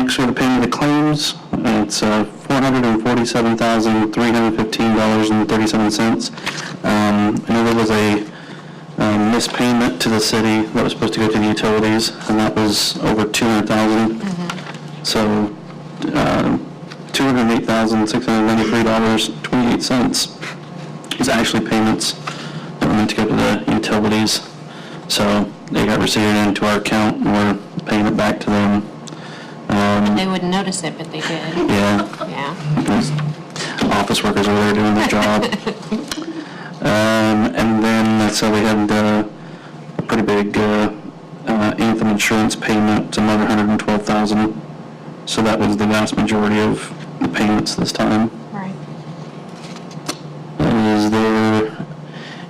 Next, we have the payment of the claims. It's $447,315.37. I know there was a missed payment to the city that was supposed to go to the utilities, and that was over $200,000. So $208,693.28 is actually payments that were meant to go to the utilities. So they got received into our account, and we're paying it back to them. They wouldn't notice it, but they did. Yeah. Yeah. Those office workers over there doing their job. And then, so we had a pretty big Anthem insurance payment, another $112,000. So that was the vast majority of the payments this time. Right. Is there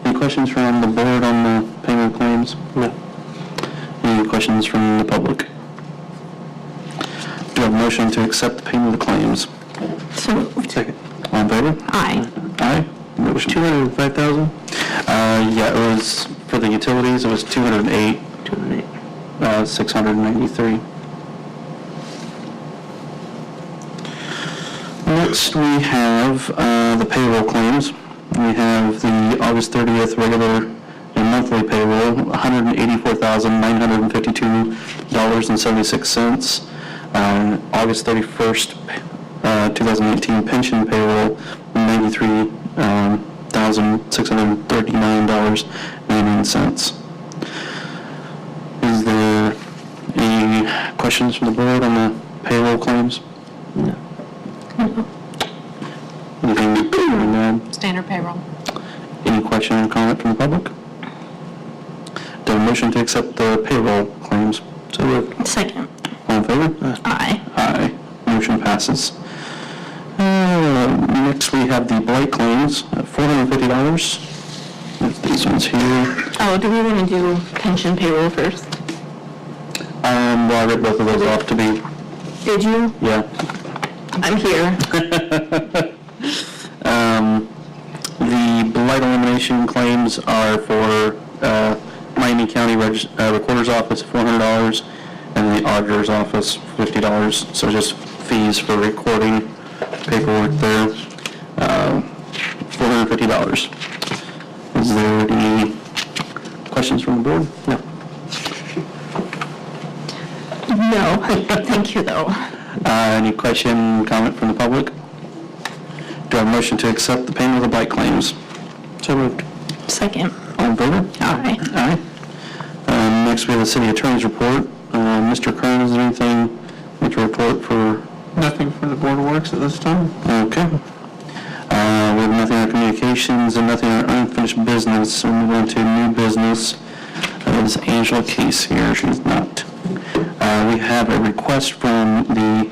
any questions from the board on the payment of claims? No. Any questions from the public? Do I have a motion to accept the payment of the claims? So moved. Second. All in favor? Aye. Aye. Motion. 205,000? Yeah, it was, for the utilities, it was 693. Next, we have the payroll claims. We have the August 30th regular and monthly payroll, $184,952.76. August 31st, 2018 pension payroll, $93,639.99. Is there any questions from the board on the payroll claims? No. Anything to add? Standard payroll. Any question or comment from the public? Do I have a motion to accept the payroll claims? So moved. Second. All in favor? Aye. Aye. Motion passes. Next, we have the blight claims, $450. These ones here. Oh, do we want to do pension payroll first? Well, I read both of those off to be, Did you? yeah. I'm here. The blight elimination claims are for Miami County Recorder's Office, $400, and the Auditor's Office, $50. So just fees for recording paperwork there, $450. Is there any questions from the board? No. No. Thank you, though. Any question, comment from the public? Do I have a motion to accept the payment of the blight claims? So moved. Second. All in favor? Aye. Aye. Next, we have the city attorney's report. Mr. Kern, is there anything to report for? Nothing for the Board of Works at this time. Okay. We have nothing on communications and nothing on unfinished business, so we'll move on to new business. Is Angela Case here? She's not. We have a request from the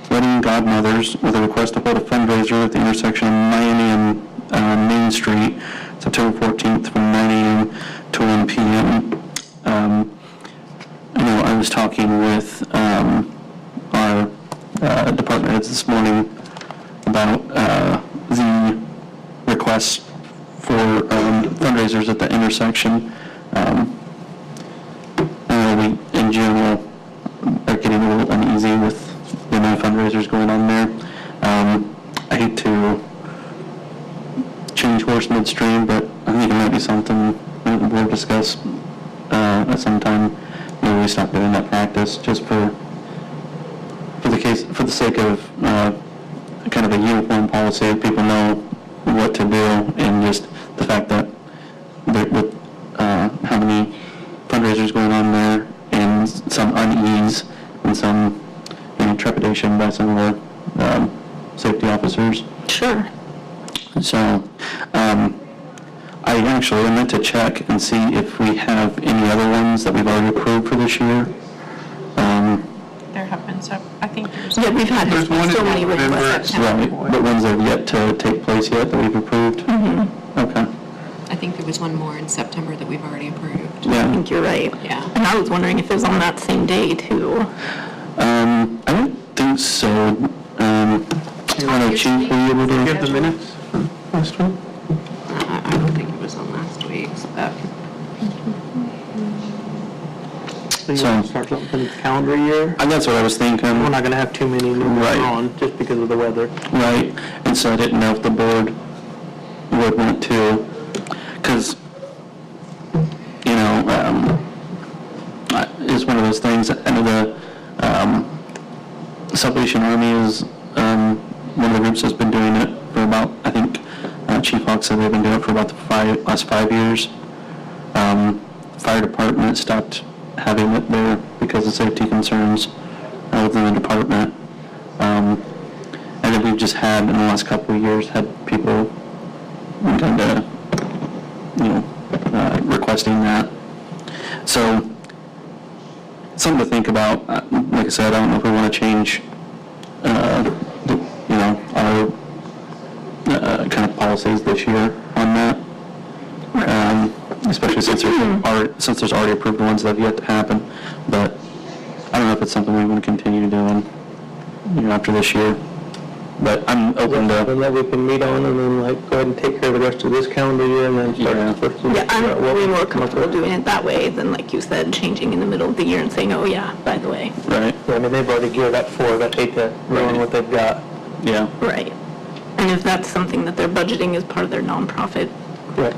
Wedding Godmothers with a request to hold a fundraiser at the intersection of Miami and Main Street, September 14th from 9 a.m. to 1 p.m. I was talking with our department heads this morning about the requests for fundraisers at the intersection. We, in general, are getting a little uneasy with the amount of fundraisers going on there. I hate to change course midstream, but I think it might be something that the board discuss at some time. Maybe we stop doing that practice just for the sake of kind of a uniform policy, that people know what to do, and just the fact that with how many fundraisers going on there, and some unease and some trepidation by some of the safety officers. Sure. So I actually meant to check and see if we have any other ones that we've already approved for this year. There have been some, I think there's. Yeah, we've had There's one so in many November. requests. Right, but ones that have yet to take place yet that we've approved? Mm-hmm. Okay. I think there was one more in September that we've already approved. I Yeah. think you're right. Yeah. And I was wondering if it was on that same day, too. I don't think so. Chief, were you able to Get the minutes from last week? I don't think it was on last week's, but So you So- want to start something for the calendar year? That's what I was thinking. We're not going to have too many new Right. on just because of the weather. Right, and so I didn't know if the board would want to, because, it's one of those things, I know the Salvation Army is one of the groups that's been doing it for about, I think, Chief Hawk said they've been doing it for about the last 5 years. Fire department stopped having it there because of safety concerns within the department. And then we've just had, in the last couple of years, had people kind of, requesting that. So, something to think about. Like I said, I don't know if we want to change, our kind of policies this year on that. Especially since there's already approved ones that have yet to happen. But I don't know if it's something we want to continue doing, after this year. But I'm open to. And that we can meet on and then like go ahead and take care of the rest of this calendar year and then start Yeah. the first of Yeah, I'm what way we more come up comfortable with. doing it that way than, like you said, changing in the middle of the year and saying, oh yeah, by the way. Right. Yeah, I mean, they've already geared up for it. I hate to ruin what they've got. Yeah. Right. And if that's something that they're budgeting as part of their nonprofit, Correct.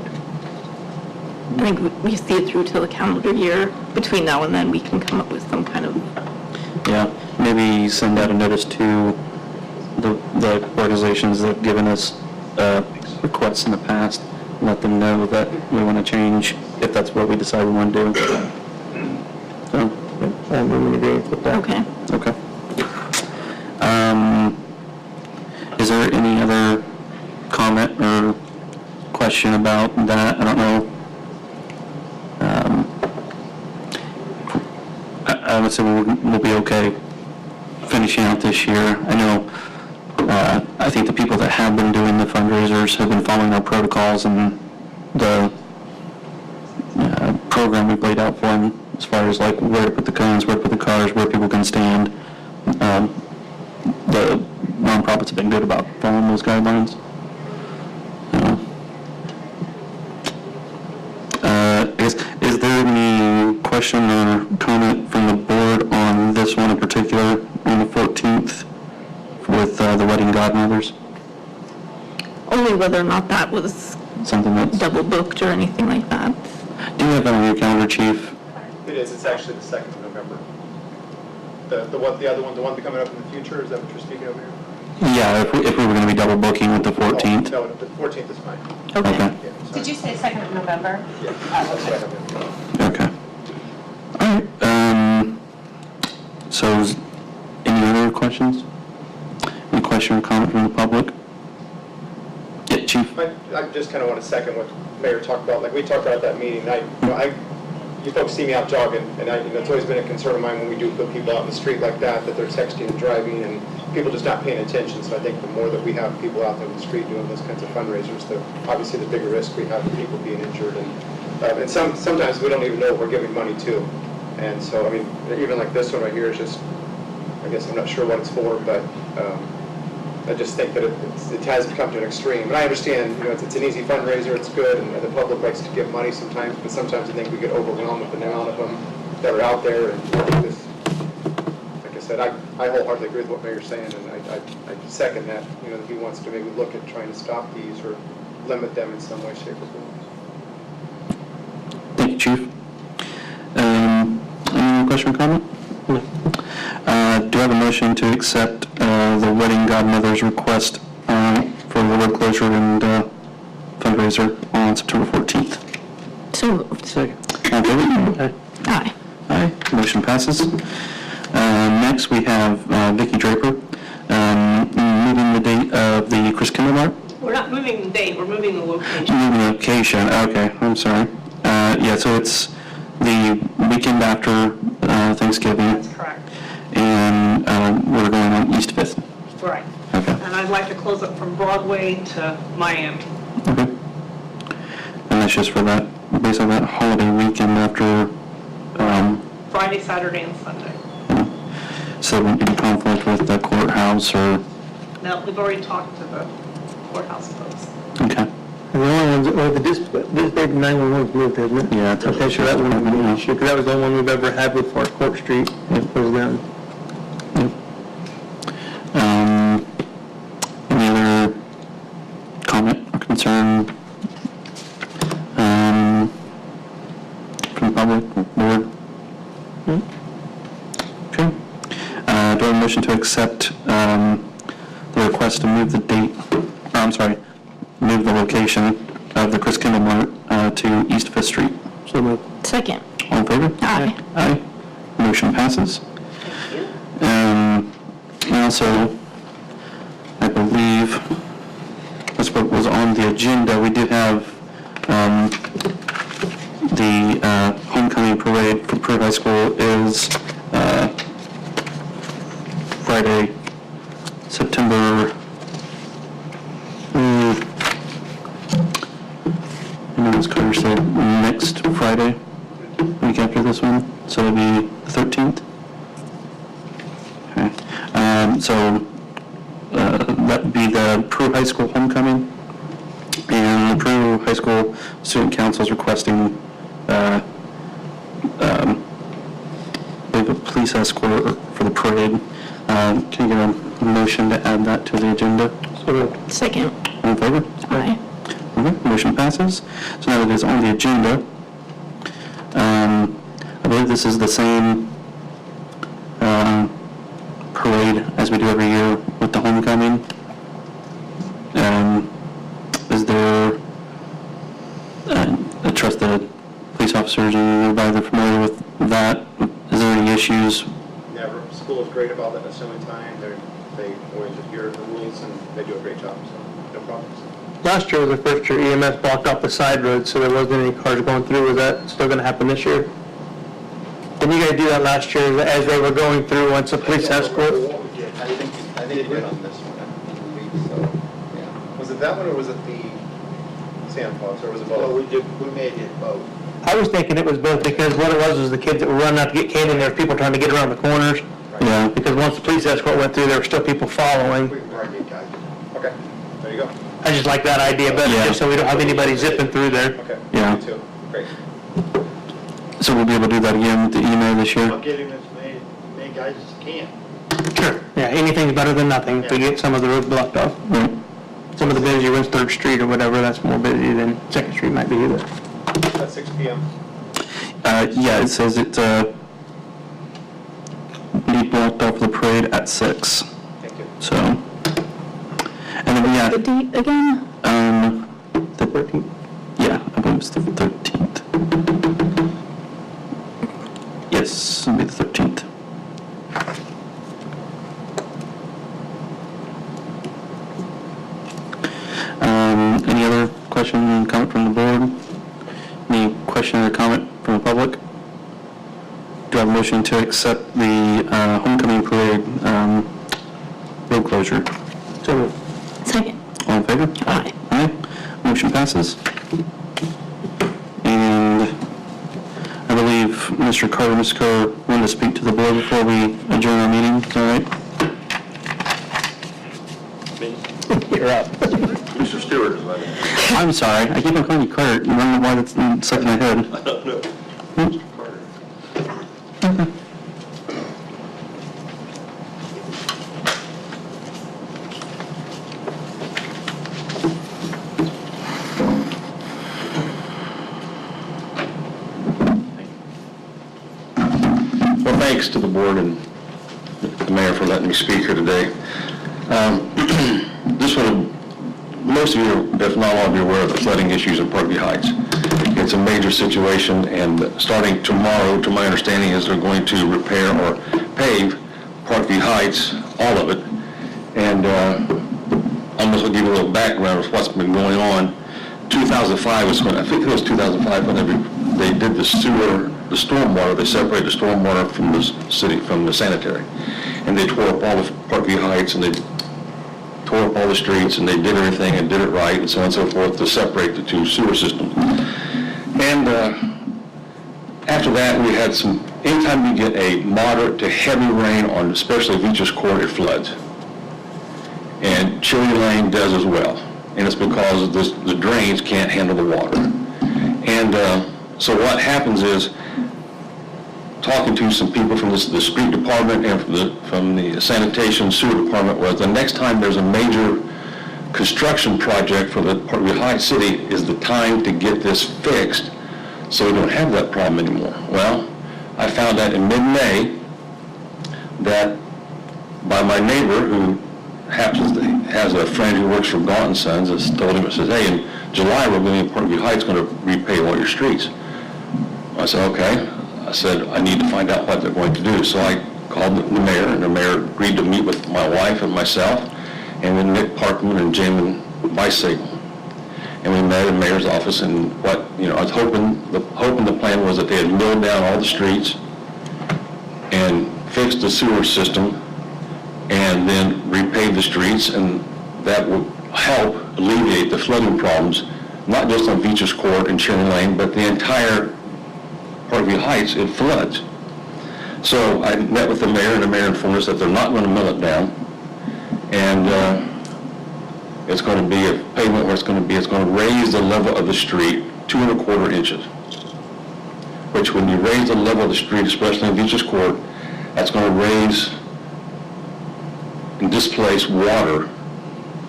I think we see it through till the calendar year. Between now and then, we can come up with some kind of, Yeah. Maybe send out a notice to the organizations that have given us requests in the past. Let them know that we want to change if that's what we decide we want to do. So, I'm in agreement with that. okay. okay. Is there any other comment or question about that? I don't know. I would say we'll be okay finishing out this year. I know, I think the people that have been doing the fundraisers have been following our protocols and the program we've laid out for them as far as like where to put the cones, where to put the cars, where people can stand. The nonprofits have been good about following those guidelines. Is there any question or comment from the board on this one in particular, on the 14th, with the wedding godmothers? Only whether or not that was Something that's, double booked or anything like that. do you have that on your calendar, Chief? It is, it's actually the 2nd of November. The other one, the one coming up in the future, is that what you're speaking of here? Yeah, if we were going to be double booking with the 14th. No, the 14th is fine. Okay. Yeah, sorry. Did you say 2nd of November? Yeah, that's what I have in. Okay. All right. So, any other questions? Any question or comment from the public? Yeah, Chief? I just kind of want to second what Mayor talked about, like we talked about at that meeting. You folks see me out jogging, and it's always been a concern of mine when we do put people out in the street like that they're texting and driving, and people just not paying attention. So I think the more that we have people out there in the street doing those kinds of fundraisers, obviously the bigger risk we have of people being injured. And sometimes we don't even know what we're giving money to. And so, I mean, even like this one right here is just, I guess I'm not sure what it's for, but I just think that it has come to an extreme. And I understand, it's an easy fundraiser, it's good, and the public likes to give money sometimes, but sometimes I think we get overwhelmed with the amount of them that are out there. And I think this, like I said, I wholeheartedly agree with what Mayor's saying, and I second that, that he wants to maybe look at trying to stop these or limit them in some way, shape, or form. Thank you, Chief. Any question or comment? No. Do I have a motion to accept the wedding godmother's request for the road closure and fundraiser on September 14th? So moved. Second. All in favor? Aye. Aye. Motion passes. Next, we have Vicki Draper moving the date of the Chris Kimmel Bar. We're not moving the date, we're moving the location. Moving the location, okay, I'm sorry. Yeah, so it's the weekend after Thanksgiving, That's correct. and we're going on East 5th. Right. Okay. And I'd like to close it from Broadway to Miami. Okay. And that's just for that, basically that holiday weekend after, Friday, Saturday, and Sunday. so there won't be any conflict with the courthouse or, Now, we've already talked to the courthouse folks. okay. And the only ones, well, this day 911's moved, isn't it? Yeah, it's- Okay, sure, that wouldn't be an issue, because that was the only one we've ever had before Court Street was them. Any other comment or concern from the public, board? Okay. Do I have a motion to accept the request to move the date, move the location of the Chris Kendall Mart to East Fifth Street? So moved. Second. All in favor? Aye. Aye. Motion passes. And also, I believe, that's what was on the agenda, we did have the homecoming parade for Peru High School is Friday, September, I know it's Carter said next Friday, week after this one, so it'll be the 13th. Okay. So that would be the Peru High School homecoming, and the Peru High School Student Council is requesting we have a police escort for the parade. Can you get a motion to add that to the agenda? So moved. Second. All in favor? Aye. Okay, motion passes. So now it is on the agenda. I believe this is the same parade as we do every year with the homecoming. Is there, I trust the police officers and everybody that are familiar with that. Is there any issues? Never. School is great about that assembly time. They always adhere to the rules and they do a great job, so no problems. Last year was the first year EMS blocked off the side road, so there wasn't any cars going through. Is that still going to happen this year? Didn't you guys do that last year as they were going through once the police escort? I think you did on this one, I believe so, yeah. Was it that one or was it the Santa Claus, or was it both? We made it both. I was thinking it was both, because what it was the kids that were running out to get candy, and there were people trying to get around the corners. Yeah. Because once the police escort went through, there were still people following. Okay, there you go. I just like that idea better, Yeah. just so we don't have anybody zipping through there. Okay, Yeah. me too, great. So we'll be able to do that again with the email this year? I'll get him as many guys as can. Sure. Yeah, anything's better than nothing to get some of the road blocked off. Right. Some of the busier ones, 3rd Street or whatever, that's more busy than 2nd Street might be either. At 6 p.m. Yeah, it says it, be blocked off the parade at 6. Thank you. So, and then, yeah, The date again? the 13th? Yeah, I believe it's the 13th. Yes, it'll be the 13th. Any other question, comment from the board? Any question or comment from the public? Do I have a motion to accept the homecoming parade road closure? So moved. Second. All in favor? Aye. Aye. Motion passes. And I believe Mr. Carter, Ms. Carter wanted to speak to the board before we adjourn our meeting. Is that right? You're up. Mr. Stewart is my name. I'm sorry. I keep on calling you Carter. I don't know why that's stuck in my head. I don't know. Mr. Carter. Well, thanks to the board and the mayor for letting me speak here today. This one, most of you, if not all of you, are aware of the flooding issues in Parkview Heights. It's a major situation, and starting tomorrow, to my understanding, is they're going to repair or pave Parkview Heights, all of it. And I'm just going to give you a little background of what's been going on. 2005 was when, I think it was 2005, when they did the sewer, the stormwater, they separated the stormwater from the city, from the sanitary. And they tore up all of Parkview Heights, and they tore up all the streets, and they did everything and did it right, and so on and so forth, to separate the two sewer systems. And after that, we had some, anytime you get a moderate to heavy rain on, especially Beaches Court, it floods. And Chili Lane does as well. and it's because the drains can't handle the water. And so what happens is, talking to some people from the street department and from the sanitation sewer department, was the next time there's a major construction project for the Parkview Heights City is the time to get this fixed so we don't have that problem anymore. Well, I found out in mid-May that by my neighbor, who happens to has a friend who works for Gaunt & Sons, has told him, it says, hey, in July we're going to Parkview Heights going to repave all your streets. I said, okay. I said, I need to find out what they're going to do. So I called the mayor, and the mayor agreed to meet with my wife and myself, and with Nick Parkman and Jim Bicycle. And we met in the mayor's office, and I was hoping the plan was that they had milled down all the streets and fixed the sewer system and then repave the streets, and that would help alleviate the flooding problems, not just on Beaches Court and Cherry Lane, but the entire Parkview Heights. It floods. So I met with the mayor, and the mayor informed us that they're not going to mill it down, and it's going to be a pavement where it's going to raise the level of the street 2 1/4 inches, which when you raise the level of the street, especially in Beaches Court, that's going to raise and displace water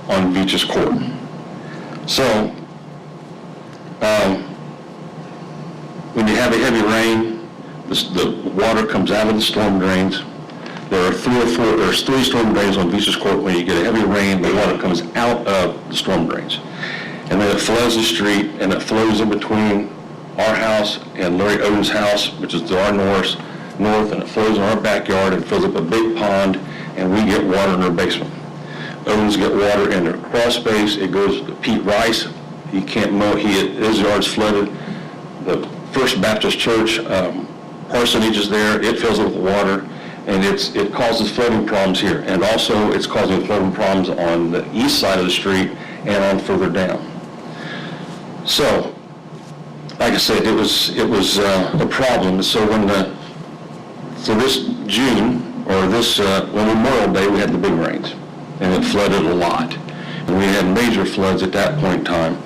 on Beaches Court. So when you have a heavy rain, the water comes out of the storm drains. There's 3 storm drains on Beaches Court. When you get a heavy rain, the water comes out of the storm drains. And then it floods the street, and it flows in between our house and Larry Oden's house, which is to our north, and it flows in our backyard and fills up a big pond, and we get water in our basement. Owens get water in their crawl space. It goes to Pete Rice. He can't mow. His yard's flooded. The First Baptist Church parsonage is there. It fills up with water, and it causes flooding problems here. And also, it's causing flooding problems on the east side of the street and on further down. So, like I said, it was a problem. So this June, or this Memorial Day, we had the big rains, and it flooded a lot. And we had major floods at that point in time.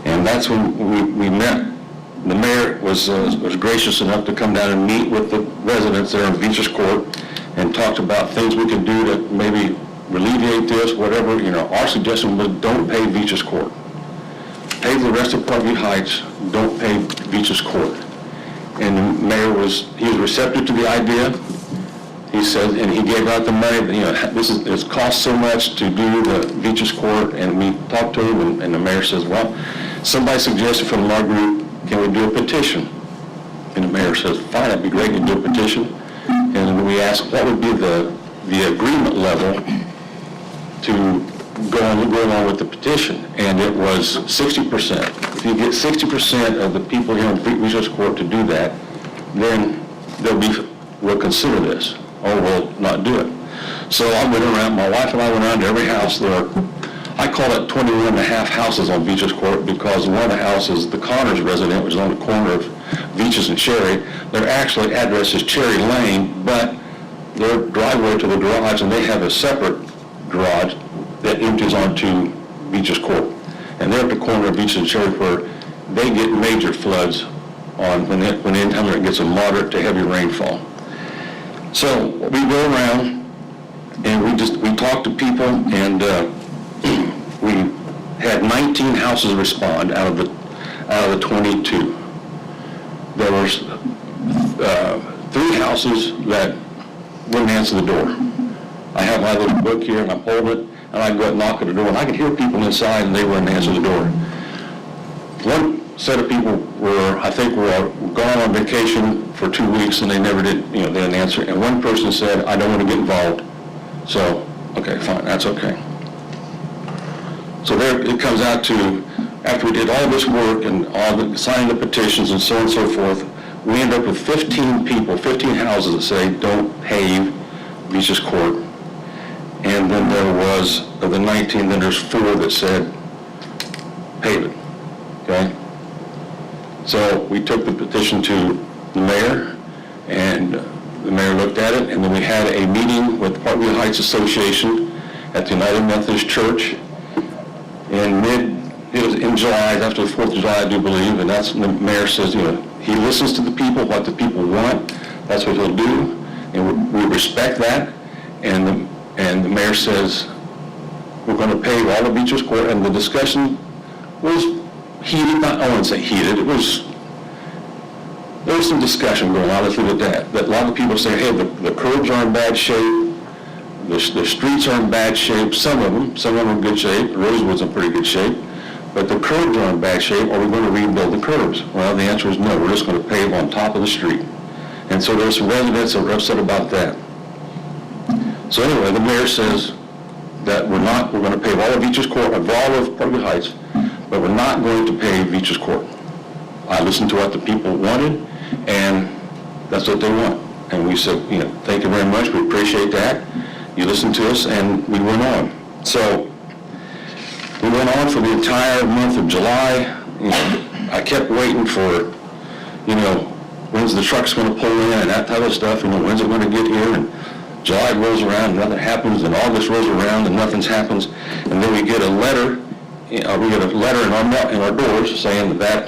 And that's when we met. The mayor was gracious enough to come down and meet with the residents there in Beaches Court and talked about things we could do to maybe alleviate this, whatever. Our suggestion was don't pave Beaches Court. Pave the rest of Parkview Heights, don't pave Beaches Court. And the mayor was receptive to the idea. He said, and he gave out the money, it's cost so much to do the Beaches Court, and we talked to him, and the mayor says, well, somebody suggested from our group, can we do a petition? And the mayor says, fine, that'd be great, you can do a petition. And we asked, what would be the agreement level to go along with the petition? And it was 60%. If you get 60% of the people here in Beaches Court to do that, then we'll consider this, or we'll not do it. So I went around, my wife and I went around to every house. I call it 21 and a half houses on Beaches Court, because one of the houses, the Connors resident, which is on the corner of Beaches and Cherry, their actual address is Cherry Lane, but their driveway to the garage, and they have a separate garage that empties onto Beaches Court. And they're at the corner of Beaches and Cherry, where they get major floods when anytime it gets a moderate to heavy rainfall. So we go around and we talk to people, and we had 19 houses respond out of the 22. There was 3 houses that wouldn't answer the door. I have my little book here, and I'm holding it, and I go and knock at the door, and I could hear people inside, and they wouldn't answer the door. One set of people were gone on vacation for 2 weeks, and they never did, they didn't answer. And one person said, I don't want to get involved. So, okay, fine, that's okay. So there it comes out to, after we did all this work and signing the petitions and so on and so forth, we end up with 15 houses that say don't pave Beaches Court. And then there was, of the 19, then there's 4 that said pave it, okay? So we took the petition to the mayor, and the mayor looked at it, and then we had a meeting with Parkview Heights Association at the United Methodist Church it was in July, after the 4th of July, I do believe, and that's when the mayor says, he listens to the people, what the people want, that's what he'll do, and we respect that, and the mayor says, we're going to pave all of Beaches Court, and the discussion was heated, I wouldn't say heated, there was some discussion going on, let's leave it at that. But a lot of people say, hey, the curbs are in bad shape, the streets are in bad shape, some of them are in good shape, Rosewood's in pretty good shape, but the curbs are in bad shape, are we going to rebuild the curbs? Well, the answer is no, we're just going to pave on top of the street. And so there's some residents that are upset about that. So anyway, the mayor says that we're going to pave all of Beaches Court, all of Parkview Heights, but we're not going to pave Beaches Court. I listened to what the people wanted, and that's what they want. And we said, thank you very much, we appreciate that. You listened to us, and we went on. So we went on for the entire month of July. I kept waiting for, when's the truck's going to pull in and that type of stuff, when's it going to get here, and July rolls around and nothing happens, and August rolls around and nothing happens, and then we get a letter, in our doors saying that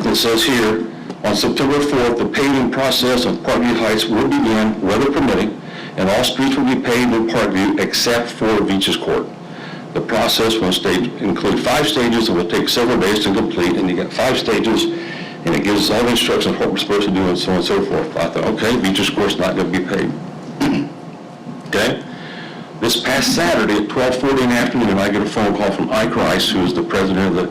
it says here, on September 4th, the paving process of Parkview Heights will begin, weather permitting, and all streets will be paved in Parkview except for Beaches Court. The process will include 5 stages and will take several days to complete, and you get 5 stages, and it gives all the instructions what we're supposed to do and so on and so forth. I thought, okay, Beaches Court's not going to be paved. Okay? This past Saturday at 12:40 in the afternoon, I get a phone call from Ike Rice, who is the president of the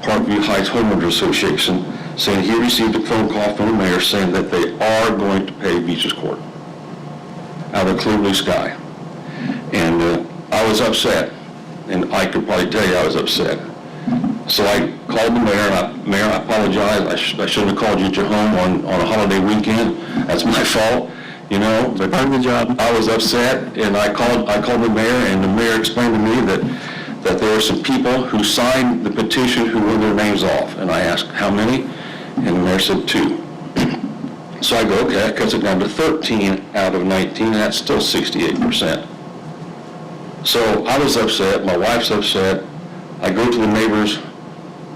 Parkview Heights Homeowners Association, saying he received a phone call from the mayor saying that they are going to pave Beaches Court out of the clear blue sky. And I was upset, and I could probably tell you I was upset. So I called the mayor, and Mayor, I apologize. I shouldn't have called you at your home on a holiday weekend. That's my fault, But Part of the job. I was upset, and I called the mayor, and the mayor explained to me that there were some people who signed the petition who wrote their names off. And I asked, how many? And the mayor said 2. So I go, okay, that cuts it down to 13 out of 19, and that's still 68%. So I was upset, my wife's upset. I go to the neighbors.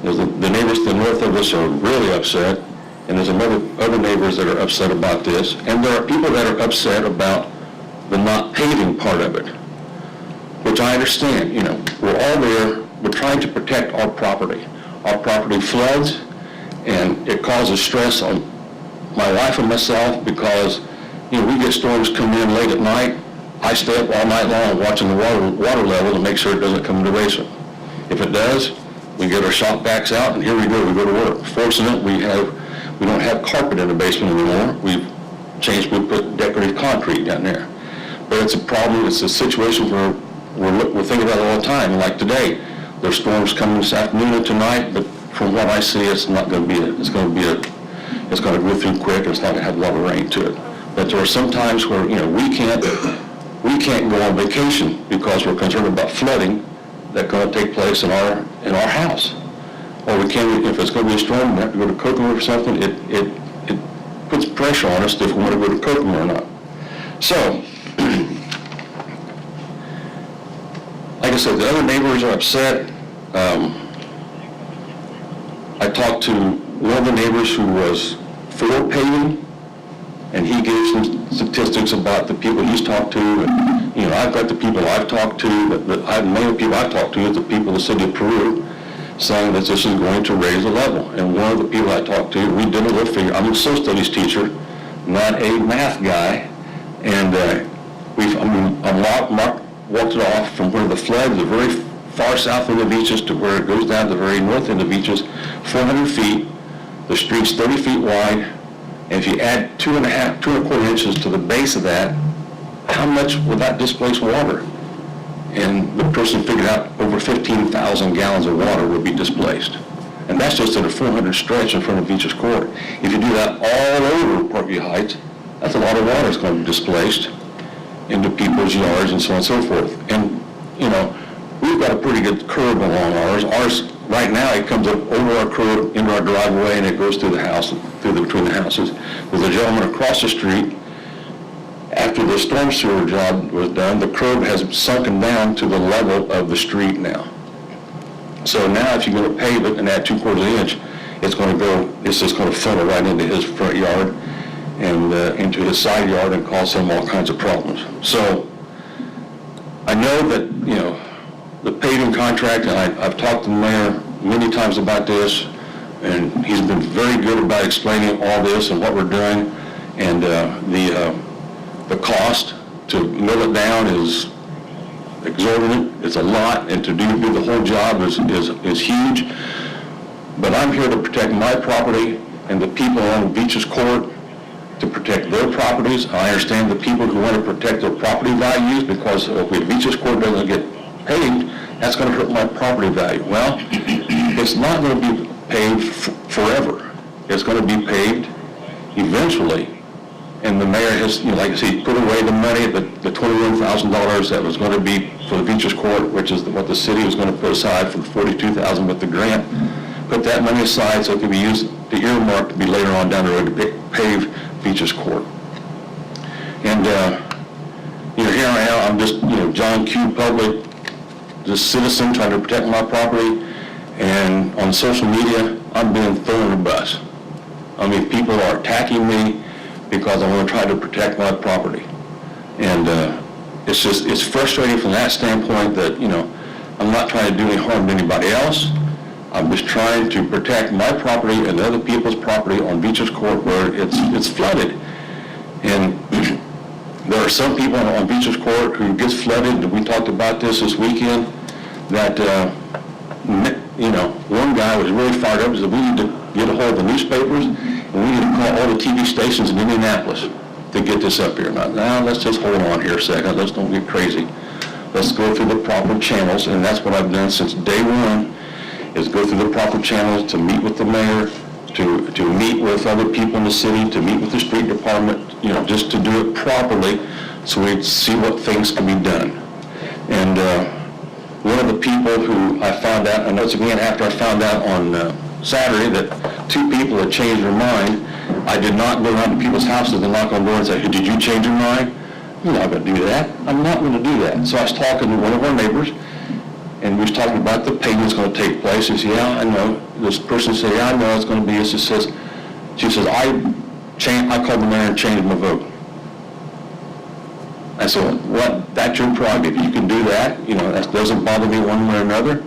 The neighbors to the north of us are really upset, and there's other neighbors that are upset about this. And there are people that are upset about the not paving part of it, which I understand. We're all there, we're trying to protect our property. Our property floods, and it causes stress on my wife and myself because, we get storms come in late at night. I stay up all night long watching the water level to make sure it doesn't come into the basement. If it does, we get our shop backs out, and here we go to work. Fortunate, we don't have carpet in the basement anymore. We put decorative concrete down there. But it's a problem, it's a situation where we're thinking about it all the time. Like today, there's storms coming this afternoon and tonight, but from what I see, it's not going to be, it's going to go through quick, and it's not going to have a lot of rain to it. But there are some times where, we can't go on vacation because we're concerned about flooding that's going to take place in our house. Or we can't, if it's going to be a storm, we have to go to Kokomo or something, it puts pressure on us if we want to go to Kokomo or not. So, like I said, the other neighbors are upset. I talked to one of the neighbors who was for paving, and he gave some statistics about the people he's talked to. And, I've got the people I've talked to, the main people I've talked to is the people of the city of Peru, saying that this is going to raise the level. And one of the people I talked to, we did a little figure. I'm a social studies teacher, not a math guy, and I walked it off from where the flood, the very far south of the beaches to where it goes down to the very north end of the beaches, 400 feet, the street's 30 feet wide, and if you add 2.25 inches to the base of that, how much would that displace water? And the person figured out over 15,000 gallons of water would be displaced. And that's just at a 400 stretch in front of Beaches Court. If you do that all over Parkview Heights, that's a lot of water that's going to be displaced into people's yards and so on and so forth. And, we've got a pretty good curb along ours. Ours, right now, it comes up over our curb into our driveway, and it goes through the house, between the houses. There's a gentleman across the street, After the storm sewer job was done, the curb has sunken down to the level of the street now. So now if you're going to pave it and add 3/4 inch, it's just going to funnel right into his front yard and into his side yard and cause him all kinds of problems. So I know that, the paving contract, and I've talked to the mayor many times about this, and he's been very good about explaining all this and what we're doing, and the cost to mill it down is exorbitant. It's a lot, and to do the whole job is huge. But I'm here to protect my property and the people along Beaches Court, to protect their properties. I understand the people who want to protect their property values, because if the Beaches Court doesn't get paved, that's going to hurt my property value. Well, it's not going to be paved forever. It's going to be paved eventually. And the mayor has, like I said, put away the money, the $21,000 that was going to be for the Beaches Court, which is what the city was going to put aside for the $42,000 with the grant. Put that money aside so it can be used, the earmark, to be later on down the road to pave Beaches Court. And, here I am, I'm just, John Q. Public, just citizen trying to protect my property, and on social media, I'm being thrown in a bus. I mean, people are attacking me because I want to try to protect my property. And it's frustrating from that standpoint that, I'm not trying to do any harm to anybody else. I'm just trying to protect my property and other people's property on Beaches Court where it's flooded. And there are some people on Beaches Court who gets flooded, and we talked about this weekend, that, one guy was really fired up and said, we need to get a hold of the newspapers, and we need to call all the TV stations in Indianapolis to get this up here. Now, let's just hold on here a second. Let's don't get crazy. Let's go through the proper channels, and that's what I've done since day one, is go through the proper channels to meet with the mayor, to meet with other people in the city, to meet with the street department, just to do it properly so we see what things can be done. And one of the people who I found out, and once again after I found out on Saturday that 2 people had changed their mind, I did not go around to people's houses and knock on doors and say, hey, did you change your mind? You're not going to do that. I'm not going to do that. So I was talking to one of our neighbors, and we was talking about the paving that's going to take place. He said, yeah, I know. This person said, yeah, I know it's going to be. She says, I called the mayor and changed my vote. I said, well, that's your prerogative. You can do that. That doesn't bother me one way or another.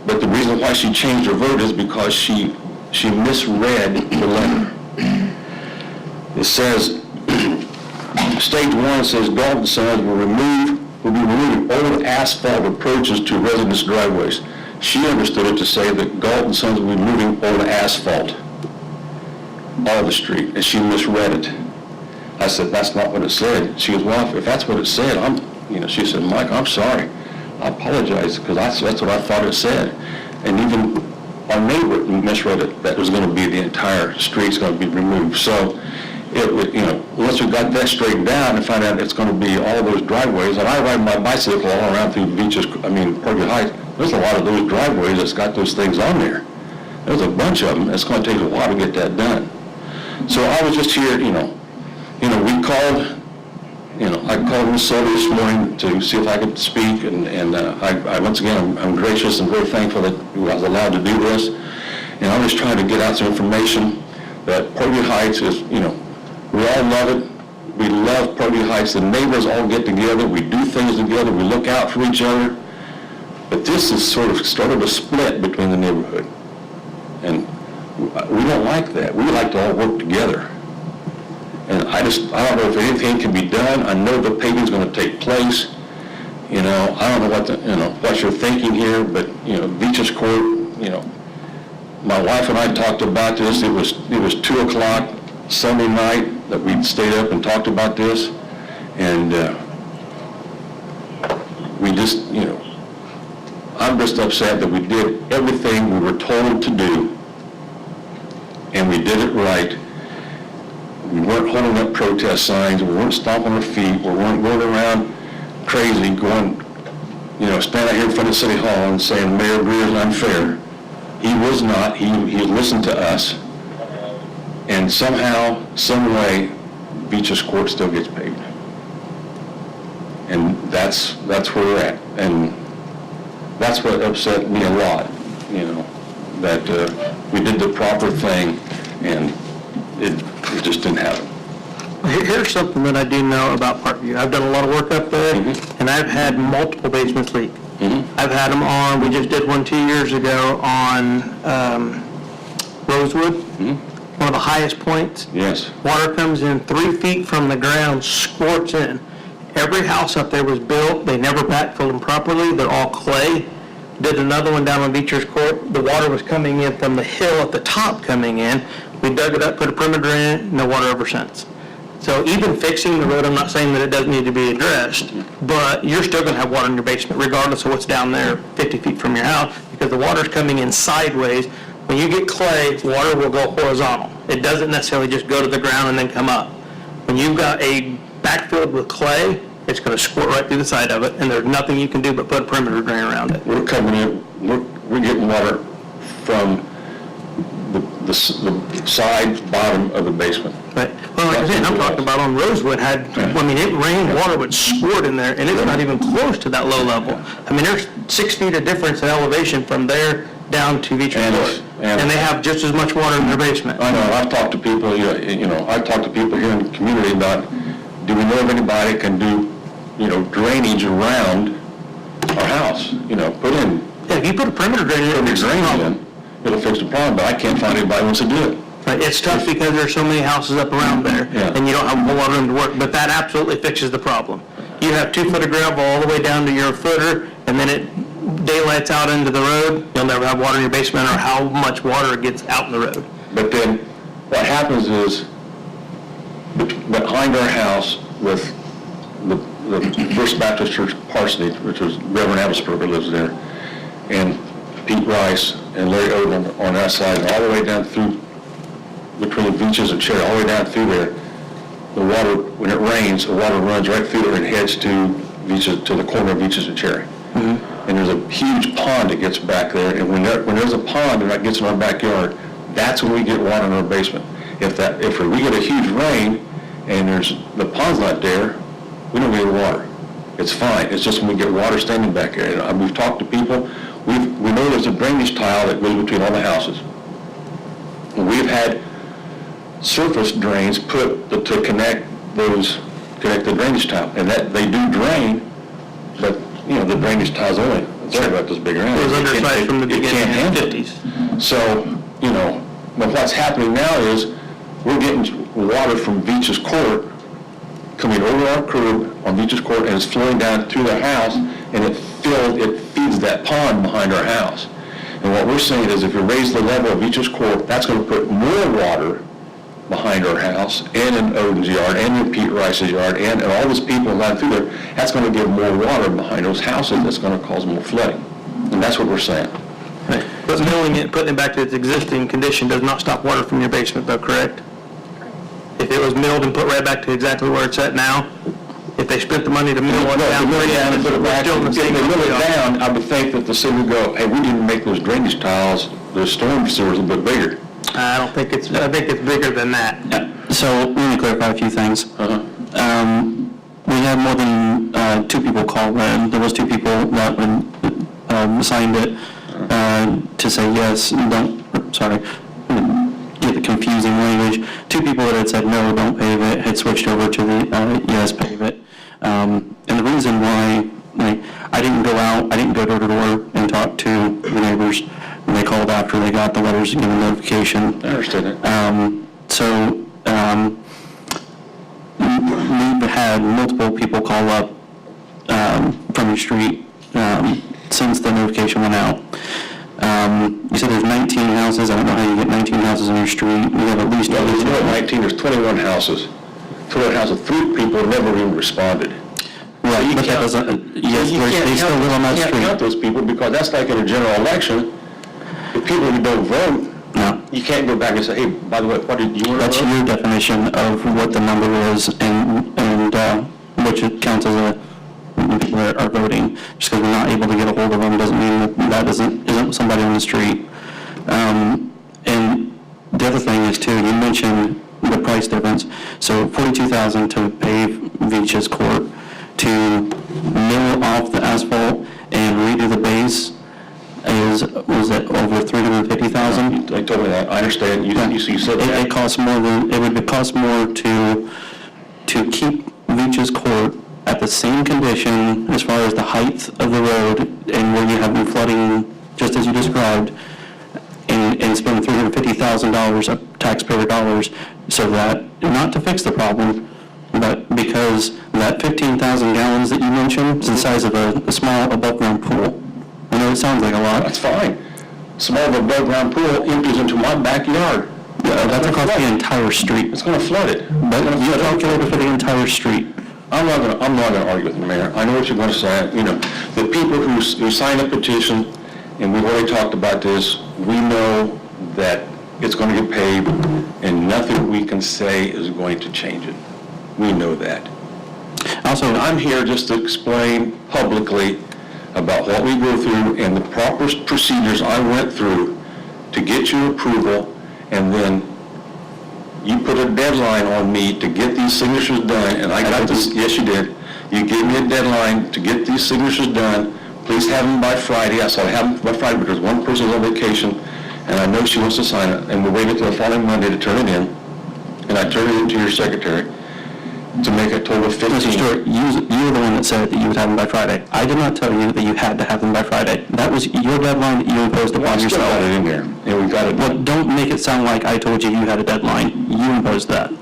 But the reason why she changed her vote is because she misread the letter. It says, stage 1 says Dalton Sons will be removing old asphalt approaches to residents' driveways. She understood it to say that Galton Sons will be moving old asphalt all the street, and she misread it. I said, that's not what it said. She goes, well, if that's what it said, she said, Mike, I'm sorry. I apologize, because that's what I thought it said. And even our neighbor misread it, that was going to be the entire street's going to be removed. So, once we got that straightened out and find out it's going to be all those driveways, and I ride my bicycle all around through Parkview Heights, there's a lot of those driveways that's got those things on there. There's a bunch of them. It's going to take a while to get that done. So I was just here, we called, I called Ms. Sully this morning to see if I could speak, and I once again, I'm gracious and very thankful that I was allowed to do this. And I'm just trying to get out some information that Parkview Heights is, we all love it. We love Parkview Heights. The neighbors all get together. We do things together. We look out for each other. But this is sort of started a split between the neighborhood. And we don't like that. We like to all work together. And I don't know if anything can be done. I know the paving's going to take place. I don't know what you're thinking here, but, Beaches Court, my wife and I talked about this. It was 2 o'clock Sunday night that we stayed up and talked about this. And we just, I'm just upset that we did everything we were told to do, and we did it right. We weren't holding up protest signs, we weren't stomping our feet, we weren't going around crazy, standing out here in front of City Hall and saying Mayor Greer is unfair. He was not. He listened to us, and somehow, some way, Beaches Court still gets paid. that's where we're at. And that's what upset me a lot, you know, that we did the proper thing and it just didn't happen. Here's something that I do know about Parkview. I've done a lot of work up there, and I've had multiple basements leak. I've had them on, we just did one 2 years ago on Rosewood, one of the highest points. Yes. Water comes in 3 feet from the ground, squirts in. Every house up there was built, they never backfilled them properly, they're all clay. Did another one down on Beecher's Court, the water was coming in from the hill at the top coming in. We dug it up, put a perimeter in it, no water ever since. So even fixing the road, I'm not saying that it doesn't need to be addressed, but you're still gonna have water in your basement regardless of what's down there 50 feet from your house, because the water's coming in sideways. When you get clay, water will go horizontal. It doesn't necessarily just go to the ground and then come up. When you've got a backfilled with clay, it's gonna squirt right through the side of it, and there's nothing you can do but put a perimeter drain around it. We're coming in, we're getting water from the side bottom of the basement. But, well, like I said, I'm talking about on Rosewood it rained, water would squirt in there, and it's not even close to that low level. I mean, there's 6 feet of difference in elevation from there down to Beecher's Court. And they have just as much water in their basement. I know, I've talked to people, I've talked to people here in the community about, do we know of anybody that can do, drainage around our house? Put in, Yeah, if you put a perimeter drain in, put a it's a drain problem. in, it'll fix the problem, but I can't find anybody who wants to do it. Right, it's tough because there's so many houses up around there, Yeah. and you don't have a whole lot of room to work, but that absolutely fixes the problem. You have 2 foot of gravel all the way down to your footer, and then it daylights out into the road, you'll never have water in your basement or how much water gets out in the road. But then, what happens is, behind our house with the First Baptist Church Parsonage, which was Reverend Abelsberger lives there, and Pete Rice and Larry Odom on that side, and all the way down through, between Beaches and Cherry, all the way down through there, the water, when it rains, the water runs right through there and heads to Beaches, to the corner of Beaches and Cherry. And there's a huge pond that gets back there, and when there's a pond and that gets in our backyard, that's when we get water in our basement. If we get a huge rain and the pond's not there, we don't get water. It's fine. It's just when we get water standing back there. And we've talked to people. We know there's a drainage tile that goes between all the houses. And we've had surface drains put to connect the drainage tile, and that they do drain, but the drainage tile's only about this big around. It was undersized from the It beginning can't in handle the it. 50s. So, but what's happening now is we're getting water from Beach's Court coming over our curb on Beach's Court, and it's flowing down through the house, and it feeds that pond behind our house. And what we're saying is if you raise the level of Beach's Court, that's going to put more water behind our house and in Odin's yard and in Pete Rice's yard and all those people down through there. That's going to give more water behind those houses. That's going to cause more flooding. And that's what we're saying. Right. But milling it, putting it back to its existing condition does not stop water from your basement though, correct? If it was milled and put right back to exactly where it's at now, if they spent the money to mill it down, and put it back, still in the if same they mill it area. down, I would think that the city would go, hey, we didn't make those drainage tiles, the storm sewers a bit bigger. I think it's bigger than that. So let me clarify a few things. We had more than 2 people call in. There was 2 people that signed it to say yes, get the confusing language. 2 people that had said no, don't pave it, had switched over to the yes, pave it. And the reason why, I didn't go door to door and talk to the neighbors. And they called after they got the letters and given notification. I understood it. We've had multiple people call up from your street since the notification went out. You said there's 19 houses. I don't know how you get 19 houses on your street. We have at least No, there's not 19, there's 21 houses. 21 houses, 3 people never even responded. Right, but that doesn't, yes, they still live on that You can't count street. those people because that's like in a general election. If people who don't vote, No, you can't go back and say, hey, by the way, what did you want to that's vote? your definition of what the number is and which it counts as when people are voting. Just because we're not able to get a hold of them doesn't mean that isn't somebody on the street. And the other thing is too, you mentioned the price difference. So $42,000 to pave Beach's Court, to mill off the asphalt and redo the base was it over 350,000? They told me that, I understand, you said It that. costs more than, it would cost more to keep Leach's Court at the same condition as far as the height of the road and where you have been flooding, just as you described, and spend $350,000 of taxpayer dollars so that, not to fix the problem, but because that 15,000 gallons that you mentioned is the size of a small above-ground pool. I know it sounds like a lot. That's fine. Small above ground pool empties into my backyard. That's across the entire street. It's gonna flood it. But you calculated for the entire street. I'm not gonna argue with the mayor. I know what you're gonna say. You know, the people who signed the petition, and we've already talked about this, we know that it's gonna get paved, and nothing we can say is going to change it. We know that. Also, I'm here just to explain publicly about what we go through and the proper procedures I went through to get your approval, and then you put a deadline on me to get these signatures done, and I got this, yes, you did. You gave me a deadline to get these signatures done. Please have them by Friday. I said I have them by Friday because one person's on vacation, and I know she wants to sign it, and we waited until the following Monday to turn it in, and I turned it into your secretary to make a total of 15. Mr. Stewart, you were the one that said that you would have them by Friday. I did not tell you that you had to have them by Friday. That was your deadline that you imposed Well, upon I still got it yourself. in there, and we got it. Well, don't make it sound like I told you you had a deadline. You imposed that.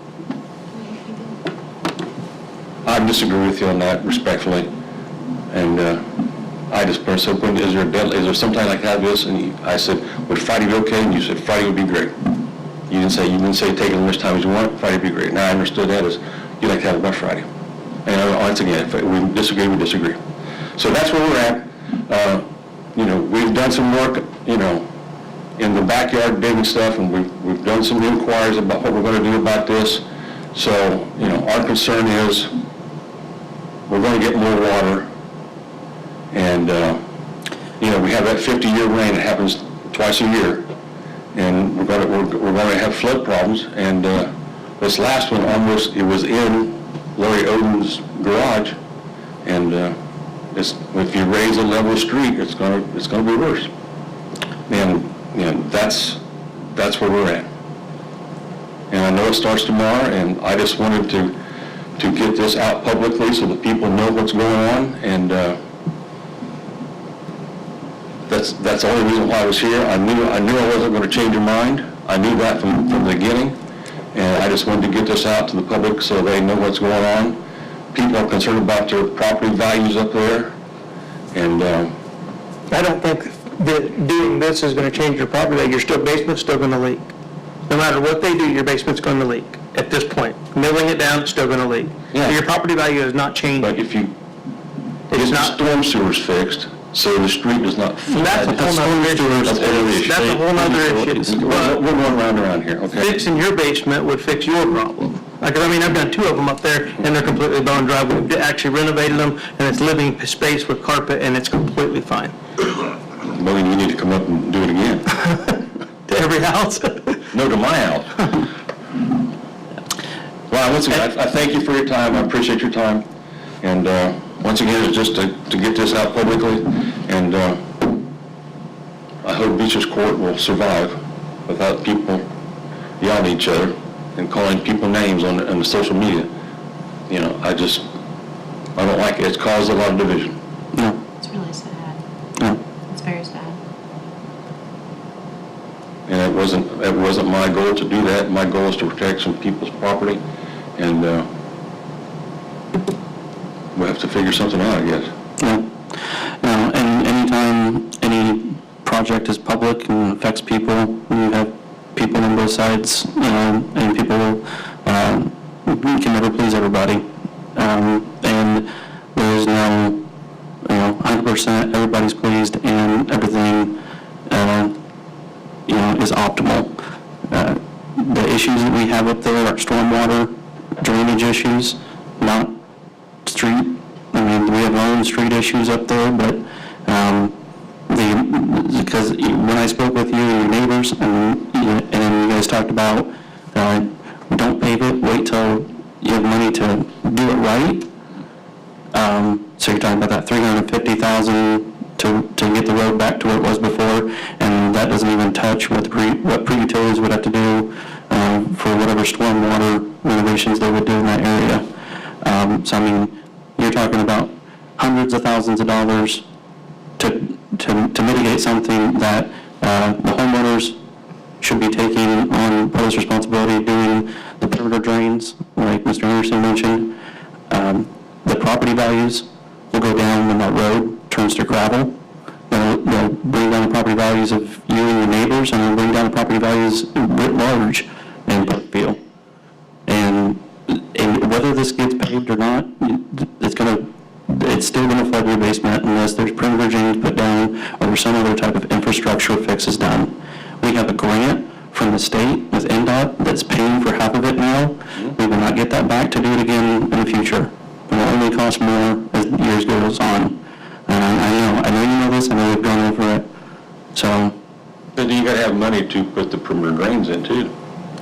I disagree with you on that respectfully, and I just said, "When is there sometime like have this?" And I said, "Would Friday be okay?" And you said, "Friday would be great." You didn't say take it as much time as you want. Friday would be great. Now I understood that as you'd like to have it by Friday. And once again, if we disagree, we disagree. So that's where we're at. You know, we've done some work, you know, in the backyard digging stuff, and we've done some inquiries about what we're going to do about this. So, you know, our concern is we're going to get more water, and, you know, we have that 50-year rain that happens twice a year, and we're going to have flood problems, and this last one almost, it was in Larry Oden's garage, and if you raise the level of the street, it's going to be worse. And, you know, that's where we're at. And I know it starts tomorrow, and I just wanted to get this out publicly so that people know what's going on, and that's the only reason why I was here. I knew I wasn't going to change your mind. I knew that from the beginning, and I just wanted to get this out to the public so they know what's going on. People are concerned about their property values up there, and I don't think that doing this is going to change your property, your basement's still going to leak. No matter what they do, your basement's going to leak at this point. Milling it down, it's still going to leak. Yeah. So your property value is not changing. but if you It's get the not, storm sewers fixed, so the street does not flood. that's a whole nother issue. That's another issue. That's a whole nother issue. We're going round and around here, okay? Fixing your basement would fix your problem. Like, I mean, I've done 2 of them up there, and they're completely bone dry. We've actually renovated them, and it's living space with carpet, and it's completely fine. Well, then you need to come up and do it again. To every house. No, to my house. Well, once again, I thank you for your time. I appreciate your time. And once again, it's just to get this out publicly. And I hope Beecher's Court will survive without people yelling at each other and calling people names on the social media. You know, I don't like it. It's caused a lot of division. No, It's really sad. no. It's very sad. And it wasn't my goal to do that. My goal is to protect some people's property, and we'll have to figure something out, I guess. No, no, and anytime any project is public and affects people, when you have people on both sides, and people, we can never please everybody. And there's no, 100% everybody's pleased and everything, is optimal. The issues that we have up there are stormwater, drainage issues, not street. I mean, we have our own street issues up there, but because when I spoke with you and your neighbors, and you guys talked about don't pave it, wait till you have money to do it right. So you're talking about that $350,000 to get the road back to where it was before, and that doesn't even touch what pre-utilities would have to do for whatever stormwater renovations they would do in that area. So I mean, you're talking about hundreds of thousands of dollars to mitigate something that the homeowners should be taking on part of this responsibility, doing the perimeter drains, like Mr. Anderson mentioned. The property values will go down when that road turns to gravel. They'll bring down the property values of you and your neighbors, and they'll bring down the property values writ large in Brookfield. And whether this gets paved or not, it's still gonna flood your basement unless there's perimeter drains put down or some other type of infrastructure fix is done. We have a grant from the state with NDOT that's paying for half of it now. We will not get that back to do it again in the future. It will only cost more as years goes on. I know you know this, I know we've gone over it. So, But you gotta have money to put the perimeter drains in too.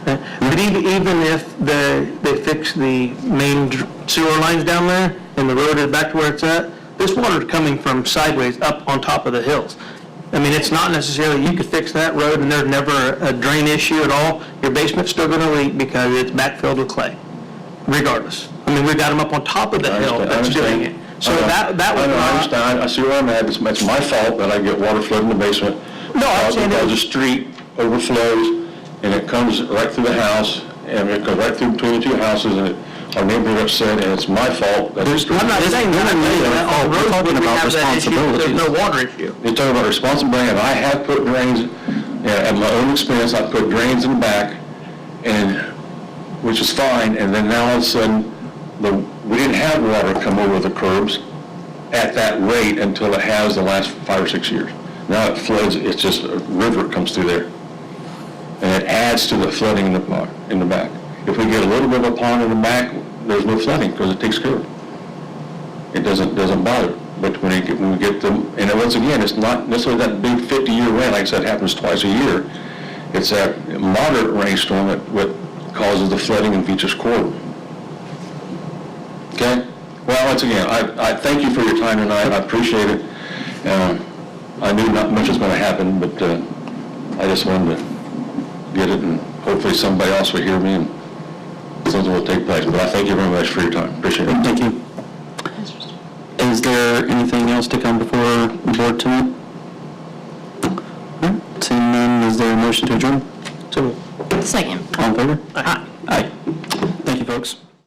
But even if they fix the main sewer lines down there and the road is back to where it's at, this water's coming from sideways up on top of the hills. I mean, it's not necessarily, you could fix that road and there's never a drain issue at all. Your basement's still gonna leak because it's backfilled with clay, regardless. I mean, we've got them up on top of the hill that's doing it. So that was I not... understand, I see where I'm at, it's my fault that I get water flooding the basement. No, I understand that. Because the street overflows, and it comes right through the house, and it goes right through between the two houses, and our neighbor got upset, and it's my fault. I'm not saying that. On we're roads where talking we about have that issue, there's responsibilities. no water issue. You're talking about responsibility, and I have put drains, at my own expense, I put drains in the back, and, which is fine, and then now all of a sudden, we didn't have water come over the curbs at that rate until it has the last 5 or 6 years. Now it floods, it's just a river comes through there. And it adds to the flooding in the back. If we get a little bit of a pond in the back, there's no flooding because it takes care of it. It doesn't bother. But when we get them, and once again, it's not necessarily that big 50-year rain, like I said, happens twice a year. It's that moderate rainstorm that what causes the flooding in Beaches Court. Okay? Well, once again, I thank you for your time tonight. I appreciate it. I knew not much was going to happen, but I just wanted to get it, and hopefully somebody else will hear me and something will take place. But I thank you very much for your time. Appreciate it. thank you. Is there anything else to come before the board tonight? All right, seeing none, is there a motion to adjourn? So Second. All in favor? Aye. Aye. Thank you, folks.